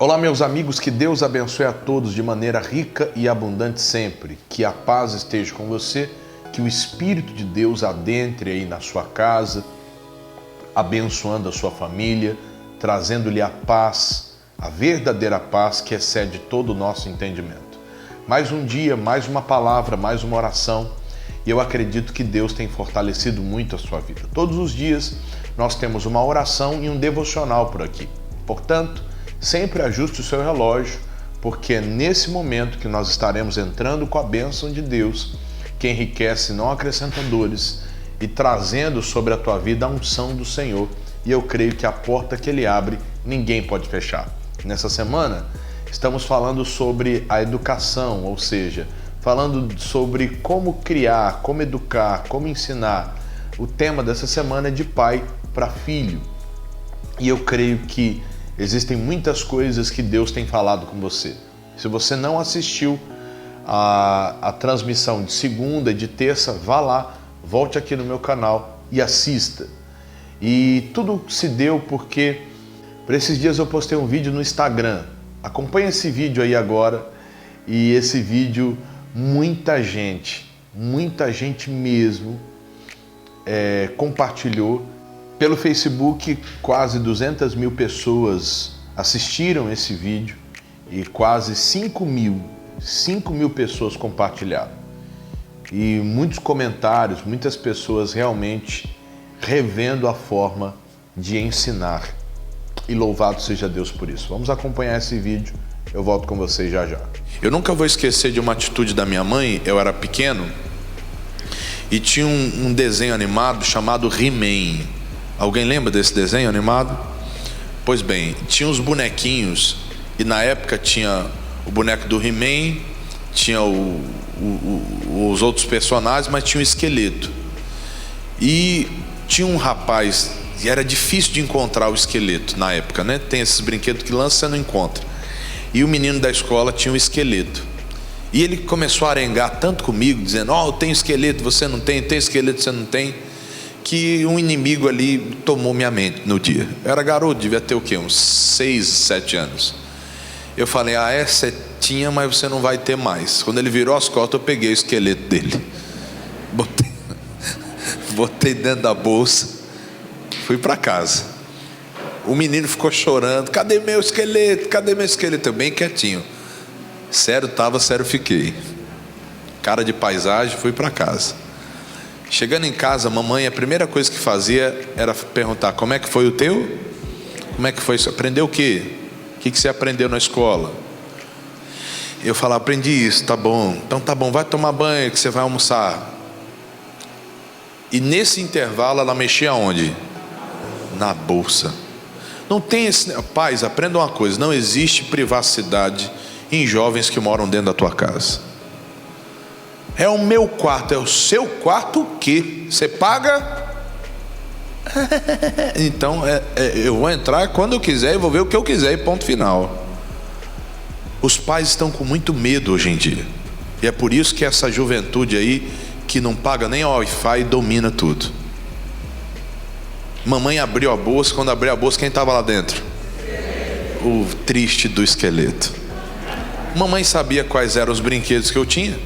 Olá, meus amigos, que Deus abençoe a todos de maneira rica e abundante sempre. Que a paz esteja com você, que o Espírito de Deus adentre aí na sua casa, abençoando a sua família, trazendo-lhe a paz, a verdadeira paz que excede todo o nosso entendimento. Mais um dia, mais uma palavra, mais uma oração, e eu acredito que Deus tem fortalecido muito a sua vida. Todos os dias nós temos uma oração e um devocional por aqui. Portanto, sempre ajuste o seu relógio, porque é nesse momento que nós estaremos entrando com a bênção de Deus, que enriquece, não acrescenta dores, e trazendo sobre a tua vida a unção do Senhor. E eu creio que a porta que Ele abre, ninguém pode fechar. Nessa semana, estamos falando sobre a educação, ou seja, falando sobre como criar, como educar, como ensinar. O tema dessa semana é de pai para filho. E eu creio que existem muitas coisas que Deus tem falado com você. Se você não assistiu a transmissão de segunda e de terça, vá lá, volte aqui no meu canal e assista. E tudo se deu porque, por esses dias eu postei um vídeo no Instagram. Acompanhe esse vídeo aí agora. E esse vídeo, muita gente mesmo compartilhou. Pelo Facebook, quase 200 mil pessoas assistiram esse vídeo e quase 5 mil pessoas compartilharam. E muitos comentários, muitas pessoas realmente revendo a forma de ensinar. E louvado seja Deus por isso. Vamos acompanhar esse vídeo, eu volto com vocês já já. Eu nunca vou esquecer de uma atitude da minha mãe. Eu era pequeno e tinha um desenho animado chamado He-Man. Alguém lembra desse desenho animado? Pois bem, tinha uns bonequinhos, e na época tinha o boneco do He-Man, tinha os outros personagens, mas tinha um esqueleto. E tinha um rapaz, e era difícil de encontrar o esqueleto na época, né? Tem esses brinquedos que lança e você não encontra. E o menino da escola tinha um esqueleto. E ele começou a arengar tanto comigo, dizendo: eu tenho esqueleto, você não tem, tem esqueleto, você não tem, que um inimigo ali tomou minha mente no dia. Eu era garoto, devia ter o quê? Uns 6, 7 anos. Eu falei: você tinha, mas você não vai ter mais. Quando ele virou as costas, eu peguei o esqueleto dele, botei dentro da bolsa, fui para casa. O menino ficou chorando: cadê meu esqueleto? Cadê meu esqueleto? Eu bem quietinho. Sério tava, sério fiquei. Cara de paisagem, fui para casa. Chegando em casa, mamãe, a primeira coisa que fazia era perguntar: como é que foi o teu? Como é que foi? Você aprendeu o quê? O que você aprendeu na escola? Eu falava: aprendi isso. Tá bom, então tá bom, vai tomar banho que você vai almoçar. E nesse intervalo ela mexia onde? Na bolsa. Não tem esse... Pais, aprendam uma coisa: não existe privacidade em jovens que moram dentro da tua casa. É o meu quarto, é o seu quarto o quê? Você paga? Então eu vou entrar quando eu quiser e vou ver o que eu quiser e ponto final. Os pais estão com muito medo hoje em dia. E é por isso que essa juventude aí, que não paga nem Wi-Fi, domina tudo. Mamãe abriu a bolsa, quando abriu a bolsa, quem estava lá dentro? O triste do esqueleto. Mamãe sabia quais eram os brinquedos que eu tinha.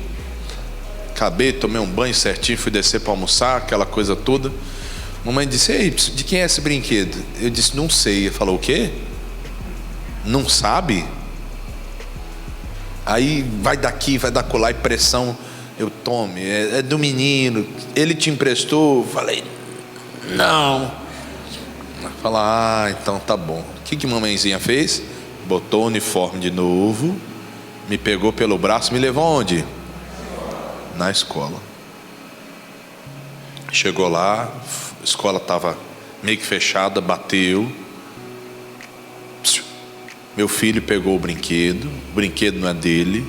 Acabei, tomei um banho certinho, fui descer para almoçar, aquela coisa toda. Mamãe disse: ei, de quem é esse brinquedo? Eu disse: não sei. Ele falou: o quê? Não sabe? Aí vai daqui, vai da colar e pressão. Eu: tome, é do menino, ele te emprestou? Falei: não. Fala: então tá bom. O que mamãezinha fez? Botou o uniforme de novo, me pegou pelo braço, me levou aonde? Na escola. Chegou lá, a escola estava meio que fechada, bateu. Meu filho pegou o brinquedo não é dele,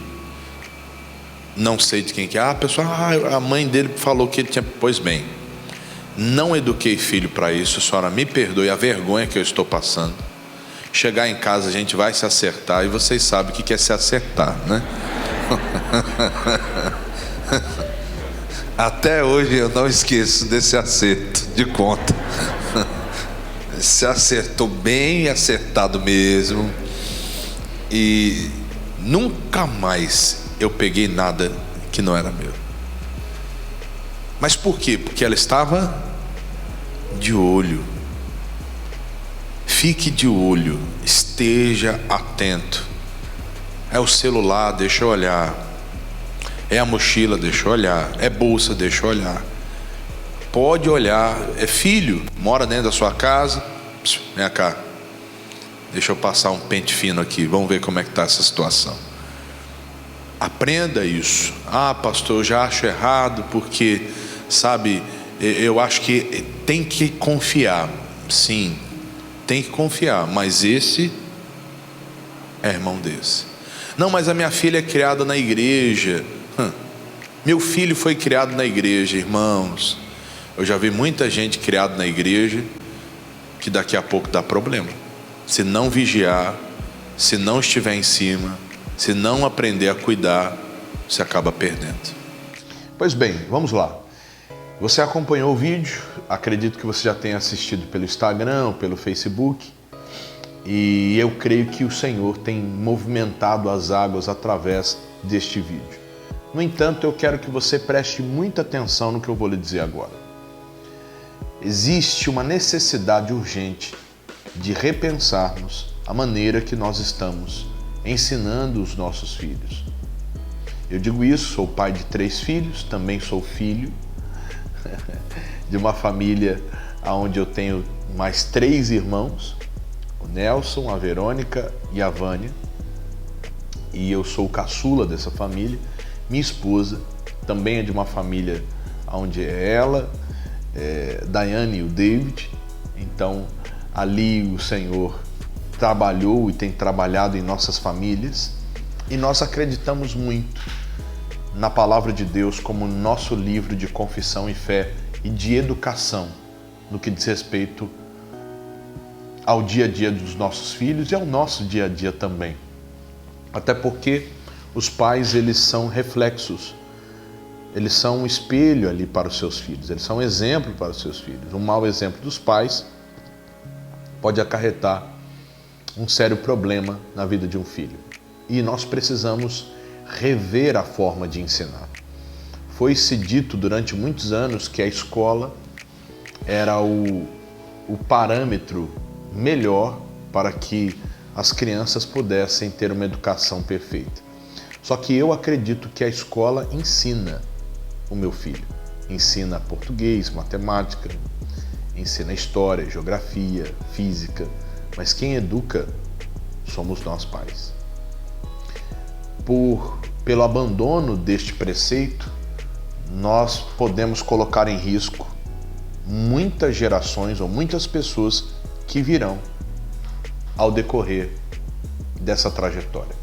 não sei de quem que é. Pessoal, a mãe dele falou que ele tinha. Pois bem, não eduquei filho para isso, a senhora me perdoe a vergonha que eu estou passando. Chegar em casa a gente vai se acertar, e vocês sabem o que é se acertar, né? Até hoje eu não esqueço desse acerto de conta. Se acertou bem acertado mesmo. E nunca mais eu peguei nada que não era meu. Mas por quê? Porque ela estava de olho. Fique de olho, esteja atento. É o celular, deixa eu olhar. É a mochila, deixa eu olhar. É bolsa, deixa eu olhar. Pode olhar. É filho, mora dentro da sua casa. Vem cá. Deixa eu passar um pente fino aqui. Vamos ver como é que está essa situação. Aprenda isso. Ah, pastor, eu já acho errado porque, sabe, eu acho que tem que confiar. Sim, tem que confiar. Mas esse é irmão desse. Não, mas a minha filha é criada na igreja. Meu filho foi criado na igreja, irmãos. Eu já vi muita gente criada na igreja que daqui a pouco dá problema. Se não vigiar, se não estiver em cima, se não aprender a cuidar, você acaba perdendo. Pois bem, vamos lá. Você acompanhou o vídeo, acredito que você já tenha assistido pelo Instagram, pelo Facebook, e eu creio que o Senhor tem movimentado as águas através deste vídeo. No entanto, eu quero que você preste muita atenção no que eu vou lhe dizer agora. Existe uma necessidade urgente de repensarmos a maneira que nós estamos ensinando os nossos filhos. Eu digo isso, sou pai de 3 filhos, também sou filho de uma família onde eu tenho mais 3 irmãos, o Nelson, a Verônica e a Vânia, e eu sou o caçula dessa família. Minha esposa também é de uma família onde é ela, Daiane e o David. Então ali o Senhor trabalhou e tem trabalhado em nossas famílias, e nós acreditamos muito na palavra de Deus como nosso livro de confissão e fé e de educação no que diz respeito ao dia a dia dos nossos filhos e ao nosso dia a dia também. Até porque os pais, eles são reflexos, eles são um espelho ali para os seus filhos, eles são um exemplo para os seus filhos. Um mau exemplo dos pais pode acarretar um sério problema na vida de um filho. E nós precisamos rever a forma de ensinar. Foi-se dito durante muitos anos que a escola era o parâmetro melhor para que as crianças pudessem ter uma educação perfeita. Só que eu acredito que a escola ensina o meu filho. Ensina português, matemática, ensina história, geografia, física, mas quem educa somos nós pais. Pelo abandono deste preceito, nós podemos colocar em risco muitas gerações ou muitas pessoas que virão ao decorrer dessa trajetória.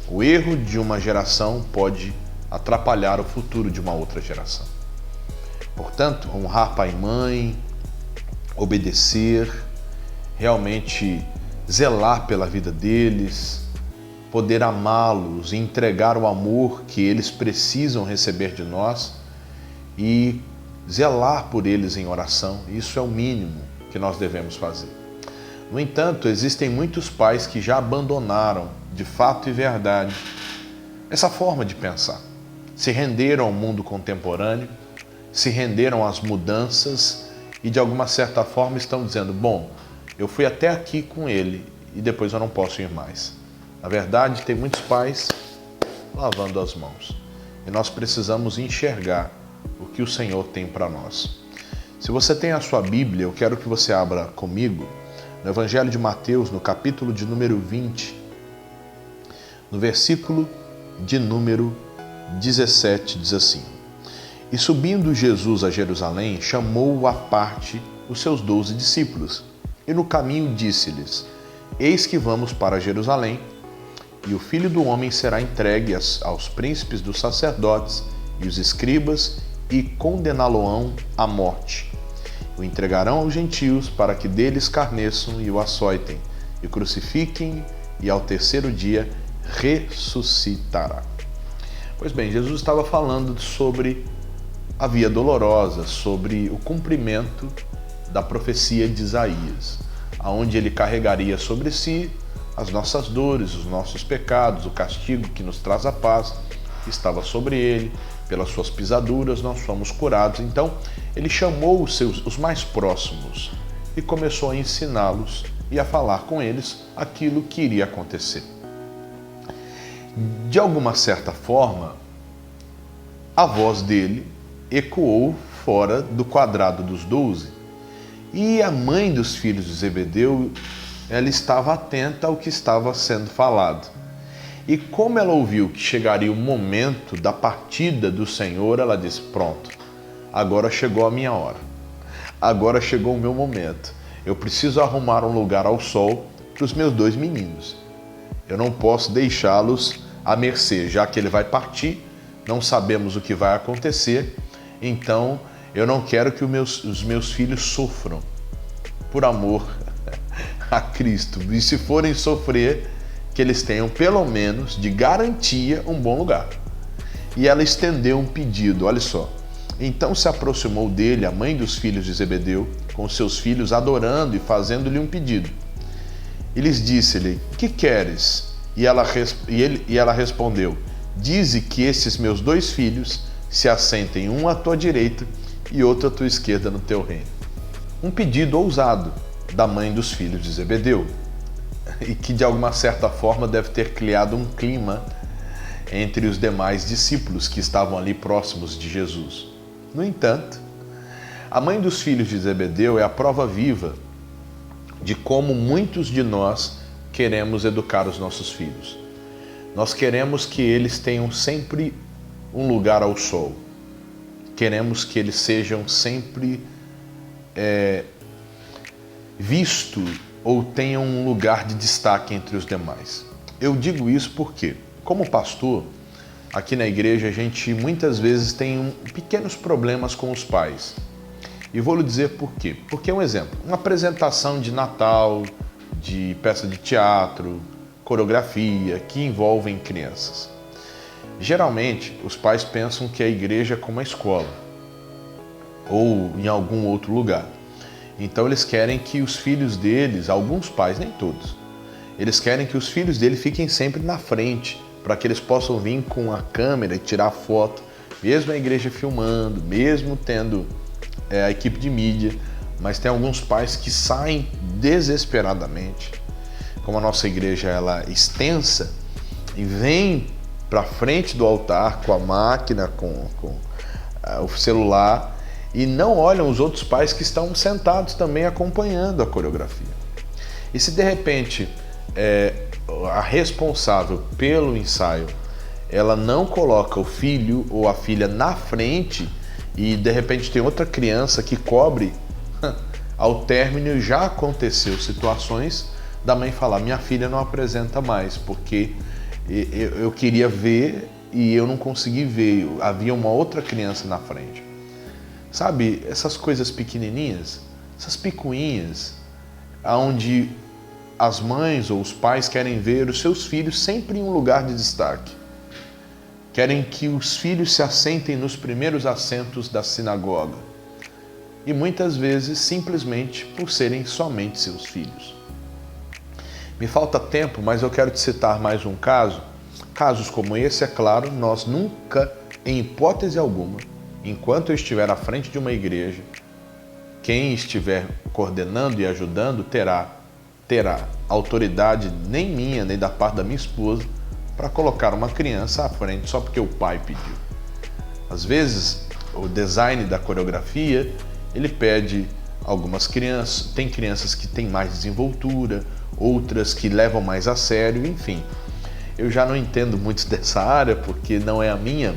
O erro de uma geração pode atrapalhar o futuro de uma outra geração. Portanto, honrar pai e mãe, obedecer, realmente zelar pela vida deles, poder amá-los e entregar o amor que eles precisam receber de nós e zelar por eles em oração. Isso é o mínimo que nós devemos fazer. No entanto, existem muitos pais que já abandonaram, de fato e verdade, essa forma de pensar. Se renderam ao mundo contemporâneo, se renderam às mudanças e de alguma certa forma estão dizendo: bom, eu fui até aqui com ele e depois eu não posso ir mais. Na verdade, tem muitos pais lavando as mãos. E nós precisamos enxergar o que o Senhor tem para nós. Se você tem a sua Bíblia, eu quero que você abra comigo no Evangelho de Mateus, no capítulo de número 20, no versículo de número 17, diz assim: E subindo Jesus a Jerusalém, chamou à parte os seus 12 discípulos, e no caminho disse-lhes: Eis que vamos para Jerusalém, e o Filho do Homem será entregue aos príncipes dos sacerdotes e os escribas, e condená-lo-ão à morte. O entregarão aos gentios para que dele escarneçam e o açoitem, e crucifiquem, e ao terceiro dia ressuscitará. Pois bem, Jesus estava falando sobre a via dolorosa, sobre o cumprimento da profecia de Isaías, aonde ele carregaria sobre si as nossas dores, os nossos pecados, o castigo que nos traz a paz estava sobre ele, pelas suas pisaduras nós fomos curados. Então ele chamou os mais próximos e começou a ensiná-los e a falar com eles aquilo que iria acontecer. De alguma certa forma, a voz dele ecoou fora do quadrado dos 12 e a mãe dos filhos de Zebedeu, ela estava atenta ao que estava sendo falado. E como ela ouviu que chegaria o momento da partida do Senhor, ela disse: pronto, agora chegou a minha hora, agora chegou o meu momento, eu preciso arrumar um lugar ao sol para os meus 2 meninos, eu não posso deixá-los à mercê, já que ele vai partir, não sabemos o que vai acontecer, então eu não quero que os meus filhos sofram por amor a Cristo, e se forem sofrer, que eles tenham pelo menos de garantia um bom lugar. E ela estendeu um pedido, olha só. Então se aproximou dele a mãe dos filhos de Zebedeu, com seus filhos, adorando e fazendo-lhe um pedido. E lhes disse-lhe: que queres? E ela respondeu: dize que estes meus 2 filhos se assentem, um à tua direita e outro à tua esquerda no teu reino. Um pedido ousado da mãe dos filhos de Zebedeu, e que de alguma certa forma deve ter criado um clima entre os demais discípulos que estavam ali próximos de Jesus. No entanto, a mãe dos filhos de Zebedeu é a prova viva de como muitos de nós queremos educar os nossos filhos. Nós queremos que eles tenham sempre um lugar ao sol. Queremos que eles sejam sempre vistos ou tenham um lugar de destaque entre os demais. Eu digo isso porque, como pastor, aqui na igreja a gente muitas vezes tem pequenos problemas com os pais. E vou lhe dizer por quê. Porque, um exemplo, uma apresentação de Natal, de peça de teatro, coreografia, que envolvem crianças. Geralmente, os pais pensam que a igreja é como a escola, ou em algum outro lugar. Então eles querem que os filhos deles, alguns pais, nem todos, eles querem que os filhos dele fiquem sempre na frente, para que eles possam vir com a câmera e tirar foto, mesmo a igreja filmando, mesmo tendo a equipe de mídia, mas tem alguns pais que saem desesperadamente, como a nossa igreja ela é extensa, e vem para frente do altar com a máquina, com o celular, e não olham os outros pais que estão sentados também acompanhando a coreografia. E se de repente a responsável pelo ensaio ela não coloca o filho ou a filha na frente e de repente tem outra criança que cobre, ao término já aconteceu situações da mãe falar: minha filha não apresenta mais porque eu queria ver e eu não consegui ver, havia uma outra criança na frente. Sabe, essas coisas pequenininhas, essas picuinhas, onde as mães ou os pais querem ver os seus filhos sempre em um lugar de destaque. Querem que os filhos se assentem nos primeiros assentos da sinagoga. E muitas vezes simplesmente por serem somente seus filhos. Me falta tempo, mas eu quero te citar mais um caso. Casos como esse, é claro, nós nunca, em hipótese alguma, enquanto eu estiver à frente de uma igreja, quem estiver coordenando e ajudando terá autoridade nem minha, nem da parte da minha esposa, para colocar uma criança à frente só porque o pai pediu. Às vezes, o design da coreografia, ele pede algumas crianças, tem crianças que têm mais desenvoltura, outras que levam mais a sério, enfim. Eu já não entendo muito dessa área porque não é a minha,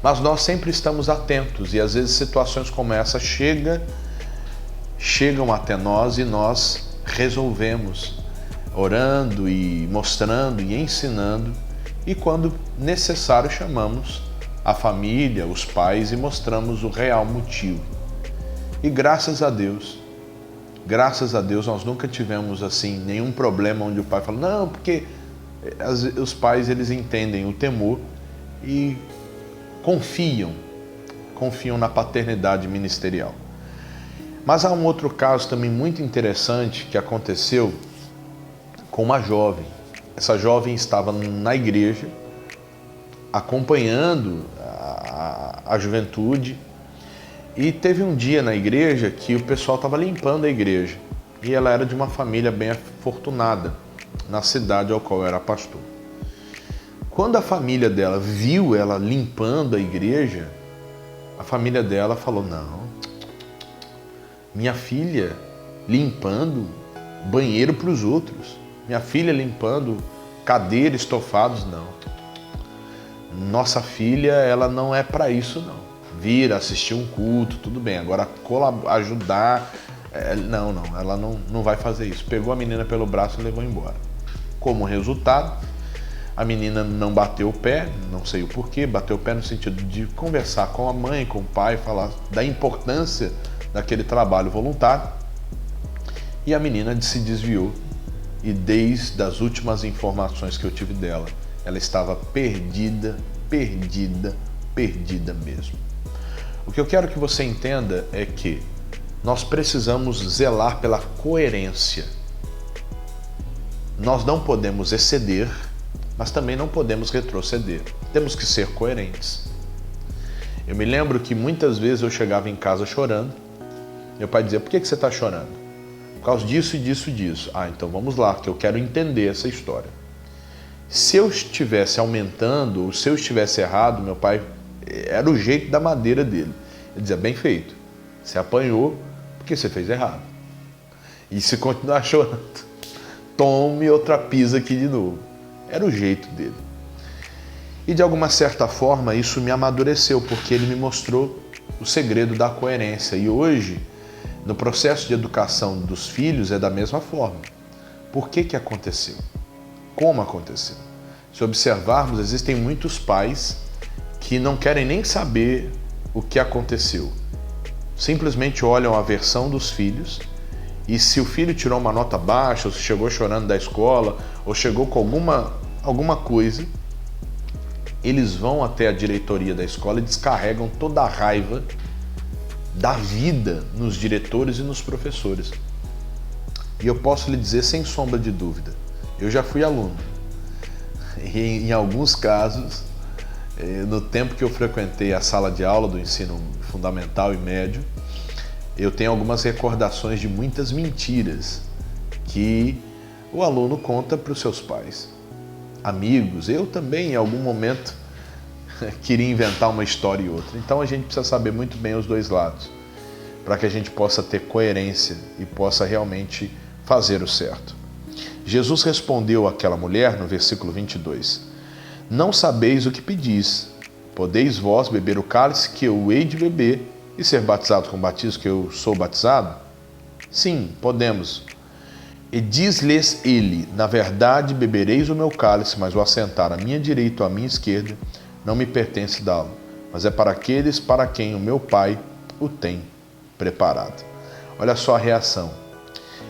mas nós sempre estamos atentos e às vezes situações como essa chegam até nós e nós resolvemos, orando e mostrando e ensinando, e quando necessário chamamos a família, os pais e mostramos o real motivo. E graças a Deus nós nunca tivemos assim nenhum problema onde o pai fala: não, porque os pais eles entendem o temor e confiam na paternidade ministerial. Mas há um outro caso também muito interessante que aconteceu com uma jovem. Essa jovem estava na igreja, acompanhando a juventude, e teve um dia na igreja que o pessoal estava limpando a igreja, e ela era de uma família bem afortunada na cidade ao qual era pastor. Quando a família dela viu ela limpando a igreja, a família dela falou: não, minha filha limpando banheiro para os outros, minha filha limpando cadeira, estofados, não. Nossa filha, ela não é para isso, não. Vir, assistir um culto, tudo bem. Agora, ajudar, não, ela não vai fazer isso. Pegou a menina pelo braço e levou embora. Como resultado, a menina não bateu o pé, não sei o porquê, bateu o pé no sentido de conversar com a mãe, com o pai, falar da importância daquele trabalho voluntário. E a menina se desviou. E desde as últimas informações que eu tive dela, ela estava perdida mesmo. O que eu quero que você entenda é que nós precisamos zelar pela coerência. Nós não podemos exceder, mas também não podemos retroceder. Temos que ser coerentes. Eu me lembro que muitas vezes eu chegava em casa chorando. Meu pai dizia: por que você está chorando? Por causa disso e disso e disso. Ah, então vamos lá, que eu quero entender essa história. Se eu estivesse aumentando, ou se eu estivesse errado, meu pai, era o jeito da madeira dele. Ele dizia: bem feito, você apanhou porque você fez errado. E se continuar chorando, tome outra pisa aqui de novo. Era o jeito dele. E de alguma certa forma isso me amadureceu, porque ele me mostrou o segredo da coerência. E hoje, no processo de educação dos filhos, é da mesma forma. Por que aconteceu? Como aconteceu? Se observarmos, existem muitos pais que não querem nem saber o que aconteceu. Simplesmente olham a versão dos filhos, e se o filho tirou uma nota baixa, ou se chegou chorando da escola, ou chegou com alguma coisa, eles vão até a diretoria da escola e descarregam toda a raiva da vida nos diretores e nos professores. E eu posso lhe dizer sem sombra de dúvida, eu já fui aluno. E em alguns casos, no tempo que eu frequentei a sala de aula do ensino fundamental e médio, eu tenho algumas recordações de muitas mentiras que o aluno conta para os seus pais, amigos. Eu também, em algum momento, queria inventar uma história e outra. Então a gente precisa saber muito bem os dois lados, para que a gente possa ter coerência e possa realmente fazer o certo. Jesus respondeu àquela mulher no versículo 22: não sabeis o que pedis. Podeis vós beber o cálice que eu hei de beber e ser batizado com o batismo que eu sou batizado? Sim, podemos. E diz-lhes ele: na verdade bebereis o meu cálice, mas o assentar à minha direita ou à minha esquerda não me pertence dá-lo, mas é para aqueles para quem o meu Pai o tem preparado. Olha só a reação.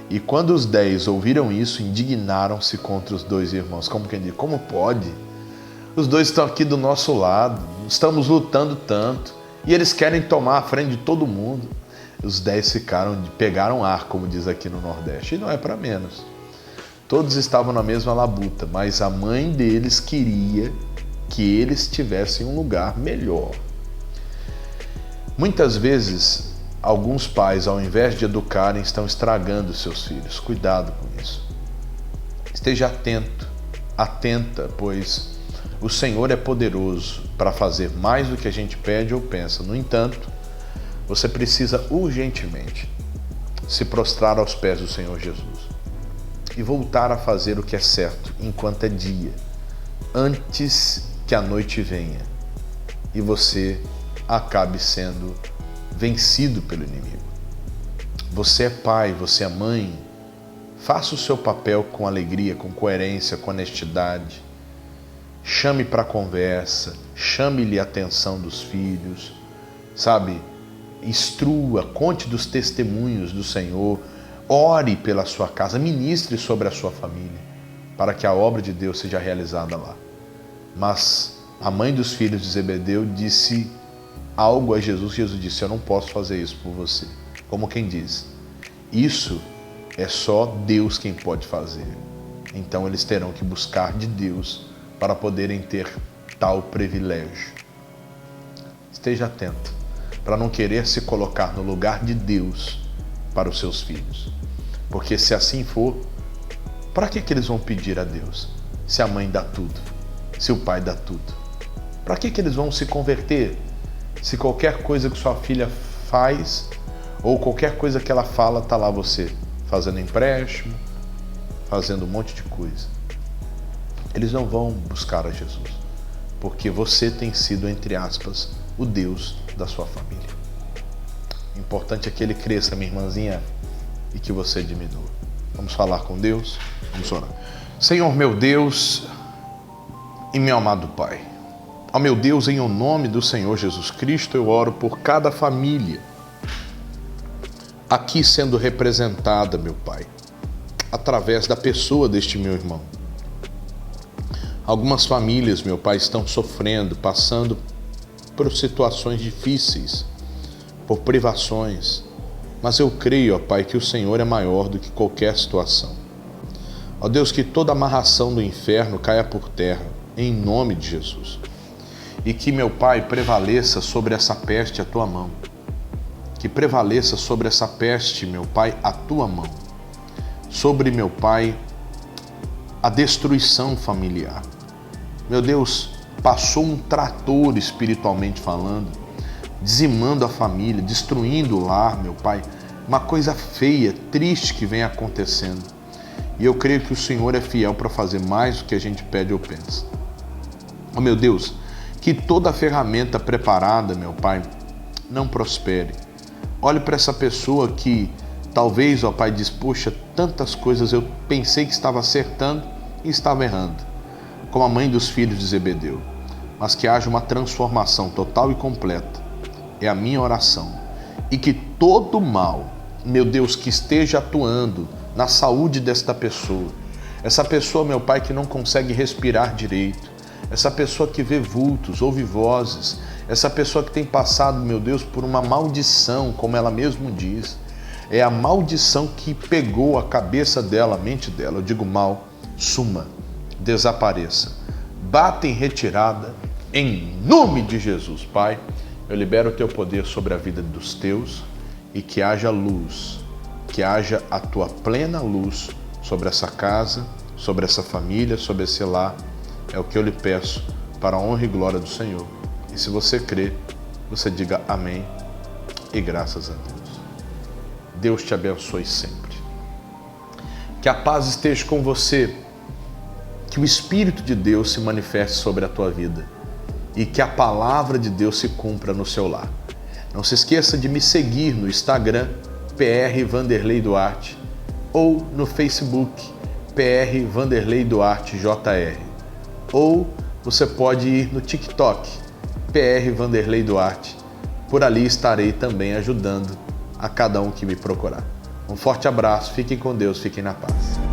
E quando os 10 ouviram isso, indignaram-se contra os dois irmãos. Como quem diz: como pode? Os dois estão aqui do nosso lado, estamos lutando tanto, e eles querem tomar a frente de todo mundo. Os 10 pegaram ar, como diz aqui no Nordeste, e não é para menos. Todos estavam na mesma labuta, mas a mãe deles queria que eles tivessem um lugar melhor. Muitas vezes, alguns pais, ao invés de educarem, estão estragando seus filhos. Cuidado com isso. Esteja atento, atenta, pois o Senhor é poderoso para fazer mais do que a gente pede ou pensa. No entanto, você precisa urgentemente se prostrar aos pés do Senhor Jesus e voltar a fazer o que é certo enquanto é dia, antes que a noite venha e você acabe sendo vencido pelo inimigo. Você é pai, você é mãe, faça o seu papel com alegria, com coerência, com honestidade. Chame para a conversa, chame-lhe a atenção dos filhos, sabe? Instrua, conte dos testemunhos do Senhor, ore pela sua casa, ministre sobre a sua família, para que a obra de Deus seja realizada lá. Mas a mãe dos filhos de Zebedeu disse algo a Jesus. Jesus disse: eu não posso fazer isso por você. Como quem diz: isso é só Deus quem pode fazer. então eles terão que buscar de Deus para poderem ter tal privilégio. Esteja atento para não querer se colocar no lugar de Deus para os seus filhos. Porque se assim for, para que eles vão pedir a Deus? Se a mãe dá tudo, se o pai dá tudo. Para que eles vão se converter? Se qualquer coisa que sua filha faz, ou qualquer coisa que ela fala, está lá você fazendo empréstimo, fazendo um monte de coisa. Eles não vão buscar a Jesus, porque você tem sido, entre aspas, o Deus da sua família. O importante é que ele cresça, minha irmãzinha, e que você diminua. Vamos falar com Deus? Vamos orar. Senhor meu Deus e meu amado Pai, ó meu Deus, em o nome do Senhor Jesus Cristo, eu oro por cada família aqui sendo representada, meu Pai, através da pessoa deste meu irmão. Algumas famílias, meu Pai, estão sofrendo, passando por situações difíceis, por privações, mas eu creio, ó Pai, que o Senhor é maior do que qualquer situação. Ó Deus, que toda amarração do inferno caia por terra, em nome de Jesus. E que, meu Pai, prevaleça sobre essa peste a Tua mão. Que prevaleça sobre essa peste, meu Pai, a Tua mão. Sobre, meu Pai, a destruição familiar. Meu Deus, passou um trator espiritualmente falando, dizimando a família, destruindo o lar, meu Pai. Uma coisa feia, triste que vem acontecendo. E eu creio que o Senhor é fiel para fazer mais do que a gente pede ou pensa. Oh, meu Deus, que toda ferramenta preparada, meu Pai, não prospere. Olhe para essa pessoa que talvez, ó Pai, diz, poxa, tantas coisas eu pensei que estava acertando e estava errando, como a mãe dos filhos de Zebedeu. Mas que haja uma transformação total e completa. É a minha oração. E que todo mal, meu Deus, que esteja atuando na saúde desta pessoa, essa pessoa, meu Pai, que não consegue respirar direito, essa pessoa que vê vultos, ouve vozes, essa pessoa que tem passado, meu Deus, por uma maldição, como ela mesmo diz, é a maldição que pegou a cabeça dela, a mente dela. Eu digo mal, suma, desapareça, bata em retirada, em nome de Jesus, Pai. Eu libero o Teu poder sobre a vida dos Teus e que haja luz, que haja a Tua plena luz sobre essa casa, sobre essa família, sobre esse lar. É o que eu lhe peço para a honra e glória do Senhor. E se você crê, você diga amém e graças a Deus. Deus te abençoe sempre. Que a paz esteja com você, que o Espírito de Deus se manifeste sobre a tua vida e que a palavra de Deus se cumpra no seu lar. Não se esqueça de me seguir no Instagram, PR Vanderlei Duarte, ou no Facebook, PR Vanderlei Duarte JR. Ou você pode ir no TikTok, PR Vanderlei Duarte. Por ali estarei também ajudando a cada um que me procurar. Um forte abraço, fiquem com Deus, fiquem na paz.